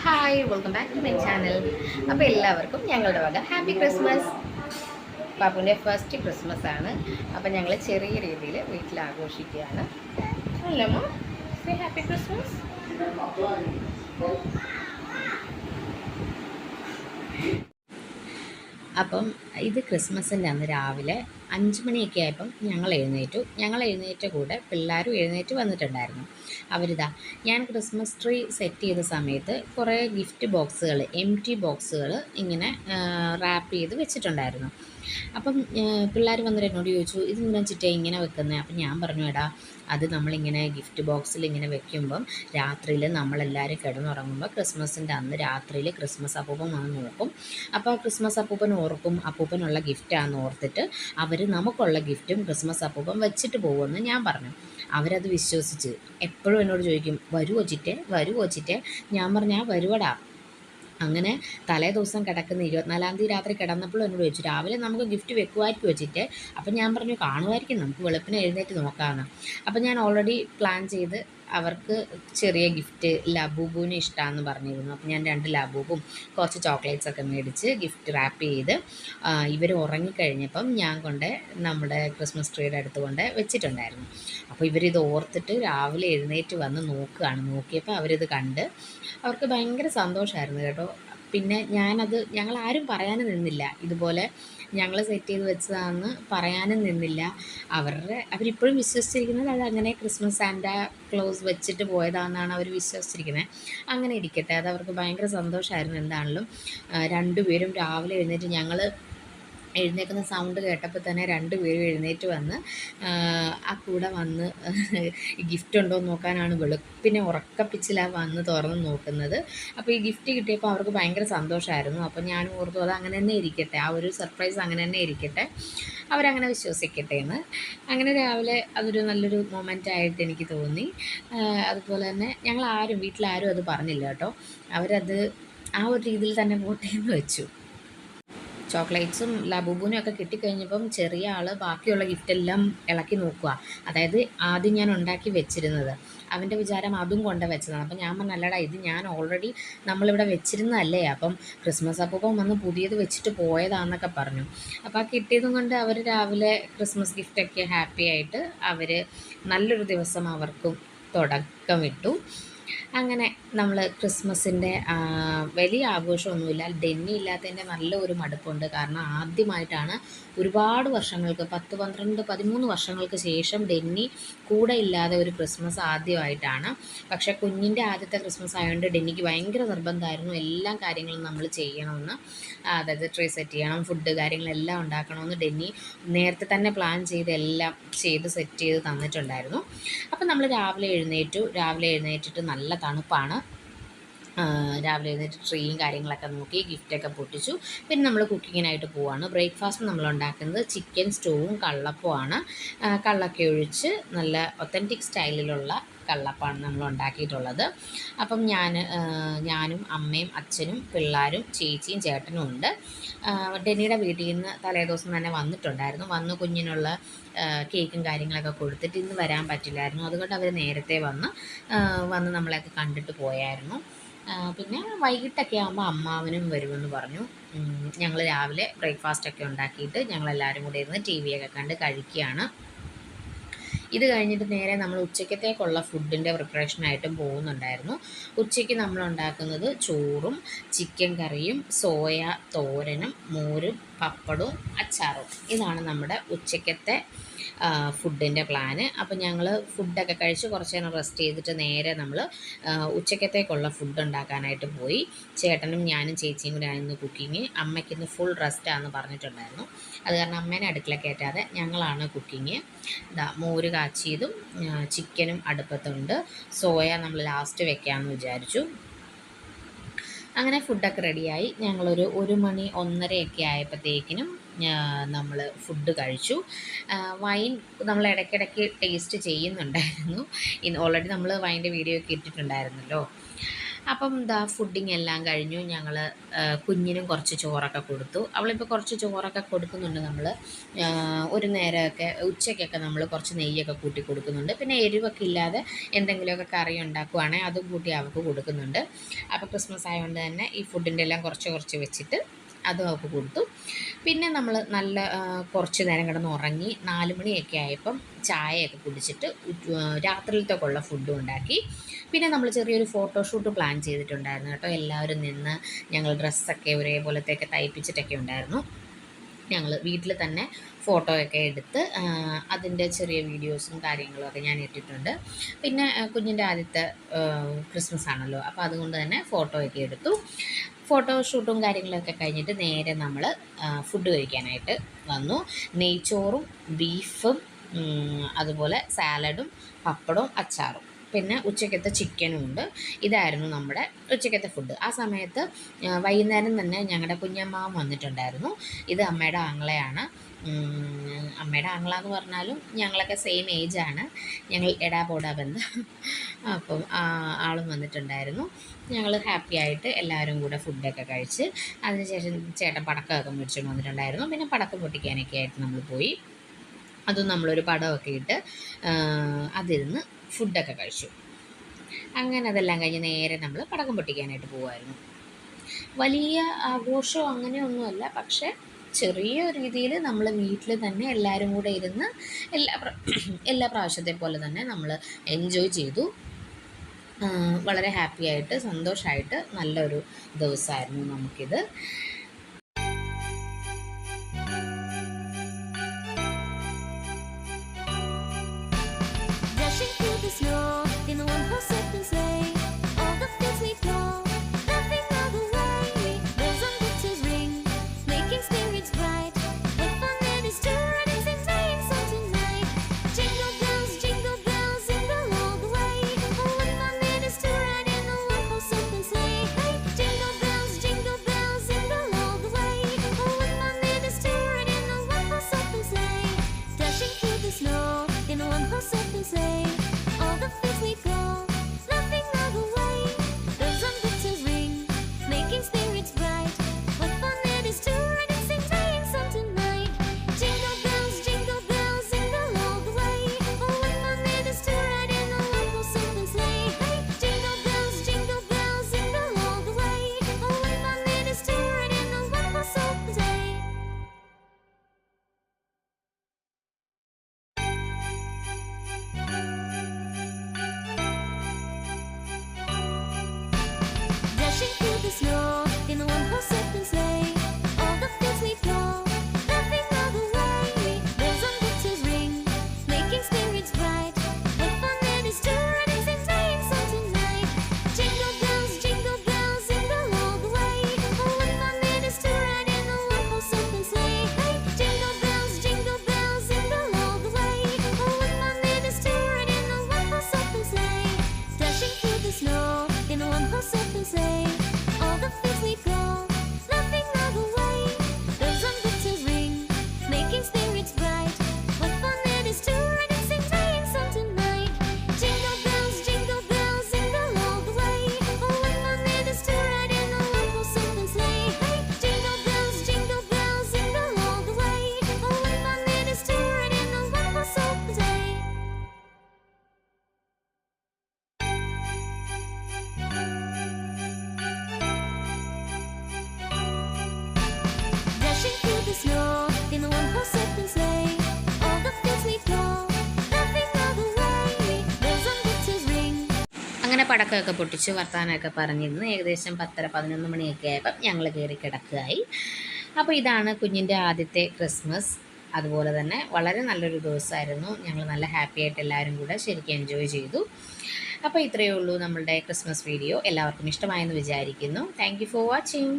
Hi welcome back to my channel. അപ്പോൾ എല്ലാവർക്കും ഞങ്ങളുടെ വക ഹാപ്പി ക്രിസ്മസ്. പാപ്പുവിൻ്റെ ഫസ്റ്റ് ക്രിസ്മസ് ആണ്. അപ്പോൾ ഞങ്ങൾ ചെറിയ രീതിയിൽ വീട്ടിൽ ആഘോഷിക്കുകയാണ്. അല്ലമ്മ, ഹാപ്പി ക്രിസ്മസ്. അപ്പം ഇത് ക്രിസ്മസിൻ്റെ അന്ന് രാവിലെ 5 മണിയൊക്കെ ആയപ്പം ഞങ്ങൾ എഴുന്നേറ്റ കൂടെ പിള്ളേരും എഴുന്നേറ്റ് വന്നിട്ടുണ്ടായിരുന്നു. അവരിതാ ഞാൻ ക്രിസ്മസ് ട്രീ സെറ്റ് ചെയ്ത സമയത്ത് കുറേ ഗിഫ്റ്റ് ബോക്സുകൾ, ബോക്സുകൾ ഇങ്ങനെ റാപ്പ് ചെയ്ത് വെച്ചിട്ടുണ്ടായിരുന്നു. അപ്പം പിള്ളേർ വന്നിട്ട് എന്നോട് ചോദിച്ചു, ഇതെന്തിനാ ചിറ്റേ ഇങ്ങനെ വെക്കുന്നത്? അപ്പം ഞാൻ പറഞ്ഞു, എടാ അത് നമ്മളിങ്ങനെ ഗിഫ്റ്റ് ബോക്സിൽ ഇങ്ങനെ വെക്കുമ്പം രാത്രിയിൽ നമ്മളെല്ലാവരും കിടന്നുറങ്ങുമ്പോൾ ക്രിസ്മസിൻ്റെ അന്ന് രാത്രിയിൽ ക്രിസ്മസ് അപ്പൂപ്പൻ വന്ന് നോക്കും. അപ്പോൾ ക്രിസ്മസ് അപ്പൂപ്പൻ ഓർക്കും അപ്പൂപ്പനുള്ള ഗിഫ്റ്റാണെന്ന് ഓർത്തിട്ട് അവർ നമുക്കുള്ള ഗിഫ്റ്റും ക്രിസ്മസ് അപ്പൂപ്പൻ വെച്ചിട്ട് പോകുമെന്ന് ഞാൻ പറഞ്ഞു. അവരത് വിശ്വസിച്ച് എപ്പോഴും എന്നോട് ചോദിക്കും, വരുമോ ചിറ്റേ? ഞാൻ പറഞ്ഞു, ആ വരുവടാ. അങ്ങനെ തലേ ദിവസം കിടക്കുന്ന 24-ാം തീയതി രാത്രി കിടന്നപ്പോഴും എന്നോട് ചോദിച്ചു, രാവിലെ നമുക്ക് ഗിഫ്റ്റ് വെക്കുമായിരിക്കും വെച്ചിട്ട്. അപ്പം ഞാൻ പറഞ്ഞു, കാണുമായിരിക്കും, നമുക്ക് വെളുപ്പിനെ എഴുന്നേറ്റ് നോക്കാമെന്ന്. അപ്പം ഞാൻ ഓൾറെഡി പ്ലാൻ ചെയ്ത് അവർക്ക് ചെറിയ ഗിഫ്റ്റ് ലബൂബുവിന് ഇഷ്ടമാണെന്ന് പറഞ്ഞിരുന്നു. അപ്പം ഞാൻ 2 ലബൂബും കുറച്ച് ചോക്ലേറ്റ്സൊക്കെ മേടിച്ച് ഗിഫ്റ്റ് റാപ്പ് ചെയ്ത് ഇവർ ഉറങ്ങിക്കഴിഞ്ഞപ്പം ഞാൻ നമ്മുടെ ക്രിസ്മസ് ട്രീയുടെ അടുത്ത് കൊണ്ട് വെച്ചിട്ടുണ്ടായിരുന്നു. അപ്പോൾ ഇവരിത് ഓർത്തിട്ട് രാവിലെ എഴുന്നേറ്റ് വന്ന് നോക്കിയപ്പോൾ അവരിത് കണ്ട് അവർക്ക് ഭയങ്കര സന്തോഷമായിരുന്നു കേട്ടോ. പിന്നെ ഞങ്ങളാരും പറയാനും നിന്നില്ല, ഇതുപോലെ ഞങ്ങൾ സെറ്റ് ചെയ്ത് വെച്ചതാണെന്ന് പറയാനും നിന്നില്ല. അവരിപ്പോഴും വിശ്വസിച്ചിരിക്കുന്നത് അതങ്ങനെ ക്രിസ്മസ് സാന്റാ ക്ലോസ് വെച്ചിട്ട് പോയതാണെന്നാണ് അവർ വിശ്വസിച്ചിരിക്കുന്നത്. അങ്ങനെ ഇരിക്കട്ടെ, അത് അവർക്ക് ഭയങ്കര സന്തോഷമായിരുന്നു. എന്താണെങ്കിലും രണ്ടുപേരും രാവിലെ എഴുന്നേറ്റ് എഴുന്നേൽക്കുന്ന സൗണ്ട് കേട്ടപ്പോൾ തന്നെ 2 പേരും എഴുന്നേറ്റ് വന്ന് ആ കൂടെ വന്ന് ഗിഫ്റ്റ് ഉണ്ടോ എന്ന് നോക്കാനാണ് വെളുപ്പിനെ ഉറക്കപ്പിച്ചിലാണ് വന്ന് തുറന്ന് നോക്കുന്നത്. അപ്പോൾ ഈ ഗിഫ്റ്റ് കിട്ടിയപ്പോൾ അവർക്ക് ഭയങ്കര സന്തോഷമായിരുന്നു. അപ്പോൾ ഞാൻ ഓർത്തു, അത് അങ്ങനെ തന്നെ ഇരിക്കട്ടെ, ആ ഒരു സർപ്രൈസ് അങ്ങനെ തന്നെ ഇരിക്കട്ടെ, അവരങ്ങനെ വിശ്വസിക്കട്ടെ എന്ന്. അങ്ങനെ രാവിലെ അതൊരു നല്ലൊരു മൊമെൻ്റായിട്ട് എനിക്ക് തോന്നി. അതുപോലെ തന്നെ വീട്ടിലാരും അത് പറഞ്ഞില്ല കേട്ടോ. അവരത് ആ ഒരു രീതിയിൽ തന്നെ പോട്ടെ എന്ന് വെച്ചു. ചോക്ലേറ്റ്സും ലബൂബൂനും ഒക്കെ കിട്ടിക്കഴിഞ്ഞപ്പം ചെറിയ ആൾ ബാക്കിയുള്ള ഗിഫ്റ്റെല്ലാം ഇളക്കി നോക്കുക. അതായത് ആദ്യം ഞാൻ ഉണ്ടാക്കി വെച്ചിരുന്നത്, അവൻ്റെ വിചാരം അതും കൊണ്ട് വെച്ചതാണ്. അപ്പം ഞാൻ പറഞ്ഞല്ലടാ, ഇത് ഞാൻ ഓൾറെഡി നമ്മളിവിടെ വെച്ചിരുന്നതല്ലേ, അപ്പം ക്രിസ്മസ് അപ്പൂപ്പൻ വന്ന് പുതിയത് വെച്ചിട്ട് പോയതാണെന്നൊക്കെ പറഞ്ഞു. അപ്പോൾ ആ കിട്ടിയതും കൊണ്ട് അവർ രാവിലെ ക്രിസ്മസ് ഗിഫ്റ്റൊക്കെ ഹാപ്പി ആയിട്ട് അവർ നല്ലൊരു ദിവസം അവർക്കും തുടക്കമിട്ടു. അങ്ങനെ നമ്മൾ ക്രിസ്മസിൻ്റെ വലിയ ആഘോഷമൊന്നുമില്ല. ഡെന്നി ഇല്ലാത്തതിൻ്റെ നല്ല ഒരു മടുപ്പുണ്ട്. കാരണം ആദ്യമായിട്ടാണ് ഒരുപാട് വർഷങ്ങൾക്ക് 10, 12, 13 വർഷങ്ങൾക്ക് ശേഷം ഡെന്നി കൂടെ ഇല്ലാതെ ഒരു ക്രിസ്മസ് ആദ്യമായിട്ടാണ്. പക്ഷേ കുഞ്ഞിൻ്റെ ആദ്യത്തെ ക്രിസ്മസ് ആയതുകൊണ്ട് ഡെന്നിക്ക് ഭയങ്കര നിർബന്ധമായിരുന്നു എല്ലാ കാര്യങ്ങളും നമ്മൾ ചെയ്യണമെന്ന്. അതായത് ട്രീ സെറ്റ് ചെയ്യണം, ഫുഡ് കാര്യങ്ങളെല്ലാം ഉണ്ടാക്കണമെന്ന് ഡെന്നി നേരത്തെ തന്നെ പ്ലാൻ എല്ലാം ചെയ്ത് സെറ്റ് ചെയ്ത് തന്നിട്ടുണ്ടായിരുന്നു. അപ്പം നമ്മൾ രാവിലെ എഴുന്നേറ്റിട്ട് നല്ല തണുപ്പാണ്. രാവിലെ എഴുന്നേറ്റ് ട്രീയും കാര്യങ്ങളൊക്കെ നോക്കി ഗിഫ്റ്റൊക്കെ പൊട്ടിച്ചു. പിന്നെ നമ്മൾ കുക്കിങ്ങിനായിട്ട് പോവുകയാണ്. ബ്രേക്ക്ഫാസ്റ്റ് നമ്മൾ ഉണ്ടാക്കുന്നത് ചിക്കൻ സ്റ്റൂവും കള്ളപ്പവുമാണ്. കള്ളൊക്കെ ഒഴിച്ച് നല്ല ഒത്തൻറ്റിക് സ്റ്റൈലിലുള്ള കള്ളപ്പമാണ് നമ്മൾ ഉണ്ടാക്കിയിട്ടുള്ളത്. അപ്പം ഞാനും അമ്മയും അച്ഛനും പിള്ളേരും ചേച്ചിയും ചേട്ടനും ഉണ്ട്. ഡെന്നിയുടെ വീട്ടിൽ നിന്ന് തലേദിവസം തന്നെ വന്ന് കുഞ്ഞിനുള്ള കേക്കും കാര്യങ്ങളൊക്കെ കൊടുത്തിട്ട് ഇന്ന് വരാൻ പറ്റില്ലായിരുന്നു. അതുകൊണ്ട് അവർ നേരത്തെ വന്ന് നമ്മളെയൊക്കെ കണ്ടിട്ട് പോയായിരുന്നു. പിന്നെ വൈകിട്ടൊക്കെ ആകുമ്പോൾ അമ്മാവനും വരുമെന്ന് പറഞ്ഞു. ഞങ്ങൾ രാവിലെ ബ്രേക്ക്ഫാസ്റ്റൊക്കെ ഉണ്ടാക്കിയിട്ട് ഞങ്ങളെല്ലാവരും കൂടെ ഇരുന്ന് ടി വിയൊക്കെ കണ്ട് കഴിക്കുകയാണ്. ഇത് കഴിഞ്ഞിട്ട് നേരെ നമ്മൾ ഉച്ചക്കത്തേക്കുള്ള ഫുഡിൻ്റെ പ്രിപ്പറേഷനായിട്ടും പോകുന്നുണ്ടായിരുന്നു. ഉച്ചയ്ക്ക് നമ്മൾ ഉണ്ടാക്കുന്നത് ചോറും ചിക്കൻ കറിയും സോയ തോരനും മോരും പപ്പടവും അച്ചാറും. ഇതാണ് നമ്മുടെ ഉച്ചക്കത്തെ ഫുഡിൻ്റെ പ്ലാന്. അപ്പോൾ ഞങ്ങൾ ഫുഡൊക്കെ കഴിച്ച് കുറച്ച് നേരം റെസ്റ്റ് ചെയ്തിട്ട് നേരെ നമ്മൾ ഉച്ചക്കത്തേക്കുള്ള ഫുഡ് ഉണ്ടാക്കാനായിട്ട് പോയി. ചേട്ടനും ഞാനും ചേച്ചിയും കൂടെ ആയിരുന്നു കുക്കിങ്. അമ്മയ്ക്കിന്ന് ഫുൾ റെസ്റ്റാണെന്ന് പറഞ്ഞിട്ടുണ്ടായിരുന്നു. അത് കാരണം അമ്മേനെ അടുക്കള കയറ്റാതെ ഞങ്ങളാണ് കുക്കിങ്. മോര് കാച്ചിയതും ചിക്കനും അടുപ്പത്തുണ്ട്. സോയ നമ്മൾ ലാസ്റ്റ് വെക്കാമെന്ന് വിചാരിച്ചു. അങ്ങനെ ഫുഡൊക്കെ റെഡിയായി. ഞങ്ങളൊരു 1 മണി 1:30 ആയപ്പോഴത്തേക്കിനും നമ്മൾ ഫുഡ് കഴിച്ചു. വൈൻ നമ്മൾ ടേസ്റ്റ് ചെയ്യുന്നുണ്ടായിരുന്നു. ഓൾറെഡി നമ്മൾ വൈൻ്റെ വീഡിയോ ഒക്കെ ഇട്ടിട്ടുണ്ടായിരുന്നല്ലോ. അപ്പം ഇതാ ഫുഡിങ് എല്ലാം കഴിഞ്ഞു. ഞങ്ങൾ കുഞ്ഞിനും കുറച്ച് ചോറൊക്കെ കൊടുത്തു. അവളിപ്പോൾ കുറച്ച് ചോറൊക്കെ കൊടുക്കുന്നുണ്ട് നമ്മൾ. ഒരു നേരമൊക്കെ ഉച്ചയ്ക്കൊക്കെ നമ്മൾ കുറച്ച് നെയ്യൊക്കെ കൂട്ടി കൊടുക്കുന്നുണ്ട്. പിന്നെ എരിവൊക്കെ ഇല്ലാതെ എന്തെങ്കിലുമൊക്കെ കറി ഉണ്ടാക്കുവാണെങ്കിൽ അതും കൂട്ടി അവൾക്ക് കൊടുക്കുന്നുണ്ട്. അപ്പോൾ ക്രിസ്മസ് ആയതുകൊണ്ട് തന്നെ ഈ ഫുഡിൻ്റെ എല്ലാം കുറച്ച് കുറച്ച് വെച്ചിട്ട് അതും അവൾക്ക് കൊടുത്തു. പിന്നെ നമ്മൾ നല്ല കുറച്ച് നേരം കിടന്ന് ഉറങ്ങി 4 മണിയൊക്കെ ആയപ്പം ചായയൊക്കെ കുടിച്ചിട്ട് രാത്രിയിലത്തേക്കുള്ള ഫുഡും ഉണ്ടാക്കി. പിന്നെ നമ്മൾ ചെറിയൊരു ഫോട്ടോഷൂട്ട് പ്ലാൻ ചെയ്തിട്ടുണ്ടായിരുന്നു കേട്ടോ. എല്ലാവരും നിന്ന് ഞങ്ങൾ ഡ്രസ്സൊക്കെ ഒരേപോലത്തെയൊക്കെ തയ്പ്പിച്ചിട്ടൊക്കെ ഉണ്ടായിരുന്നു. ഞങ്ങൾ വീട്ടിൽ തന്നെ ഫോട്ടോയൊക്കെ എടുത്ത് അതിൻ്റെ ചെറിയ വീഡിയോസും കാര്യങ്ങളുമൊക്കെ ഞാൻ ഇട്ടിട്ടുണ്ട്. പിന്നെ കുഞ്ഞിൻ്റെ ആദ്യത്തെ ക്രിസ്മസ് ആണല്ലോ, അപ്പോൾ അതുകൊണ്ട് തന്നെ ഫോട്ടോയൊക്കെ എടുത്തു. ഫോട്ടോഷൂട്ടും കാര്യങ്ങളൊക്കെ കഴിഞ്ഞിട്ട് നേരെ നമ്മൾ ഫുഡ് കഴിക്കാനായിട്ട് വന്നു. നെയ്ച്ചോറും ബീഫും അതുപോലെ സാലഡും പപ്പടവും അച്ചാറും പിന്നെ ഉച്ചക്കത്തെ ചിക്കനും ഉണ്ട്. ഇതായിരുന്നു നമ്മുടെ ഉച്ചക്കത്തെ ഫുഡ്. ആ സമയത്ത് വൈകുന്നേരം തന്നെ ഞങ്ങളുടെ കുഞ്ഞമ്മാവൻ വന്നിട്ടുണ്ടായിരുന്നു. ഇത് അമ്മയുടെ ആങ്ങളയാണ്. അമ്മയുടെ ആങ്ങള എന്ന് പറഞ്ഞാലും ഞങ്ങളൊക്കെ സെയിം ഏജാണ്. ഞങ്ങൾ എടാ പോടാ ബന്ധം. അപ്പം ആളും വന്നിട്ടുണ്ടായിരുന്നു. ഞങ്ങൾ ഹാപ്പി ആയിട്ട് എല്ലാവരും കൂടെ ഫുഡൊക്കെ കഴിച്ച് അതിനുശേഷം ചേട്ടൻ പടക്കമൊക്കെ മേടിച്ചുകൊണ്ട് വന്നിട്ടുണ്ടായിരുന്നു. പിന്നെ പടക്കം പൊട്ടിക്കാനൊക്കെ ആയിട്ട് നമ്മൾ പോയി. അതും നമ്മളൊരു പടമൊക്കെ ഇട്ട് അതിരുന്ന് ഫുഡൊക്കെ കഴിച്ചു. അങ്ങനെ അതെല്ലാം കഴിഞ്ഞ് നേരെ നമ്മൾ പടക്കം പൊട്ടിക്കാനായിട്ട് പോകുമായിരുന്നു. വലിയ ആഘോഷം അങ്ങനെയൊന്നുമല്ല, പക്ഷേ ചെറിയ രീതിയിൽ നമ്മൾ വീട്ടിൽ തന്നെ എല്ലാവരും കൂടെ ഇരുന്ന് എല്ലാ പ്രാവശ്യത്തെ പോലെ തന്നെ നമ്മൾ എൻജോയ് ചെയ്തു. വളരെ ഹാപ്പി ആയിട്ട് സന്തോഷമായിട്ട് നല്ലൊരു ദിവസമായിരുന്നു നമുക്കിത്. അങ്ങനെ പടക്കമൊക്കെ പൊട്ടിച്ച് വർത്താനമൊക്കെ പറഞ്ഞിരുന്നു. ഏകദേശം 10-11 മണിയൊക്കെ ആയപ്പം ഞങ്ങൾ കയറി കിടക്കുകയായി. അപ്പോൾ ഇതാണ് കുഞ്ഞിൻ്റെ ആദ്യത്തെ ക്രിസ്മസ്. അതുപോലെ തന്നെ വളരെ നല്ലൊരു ദിവസമായിരുന്നു. ഞങ്ങൾ നല്ല ഹാപ്പി ആയിട്ട് എല്ലാവരും കൂടെ ശരിക്കും എൻജോയ് ചെയ്തു. അപ്പോൾ ഇത്രയേ ഉള്ളൂ നമ്മളുടെ ക്രിസ്മസ് വീഡിയോ. എല്ലാവർക്കും ഇഷ്ടമായെന്ന് വിചാരിക്കുന്നു. Thank you for watching.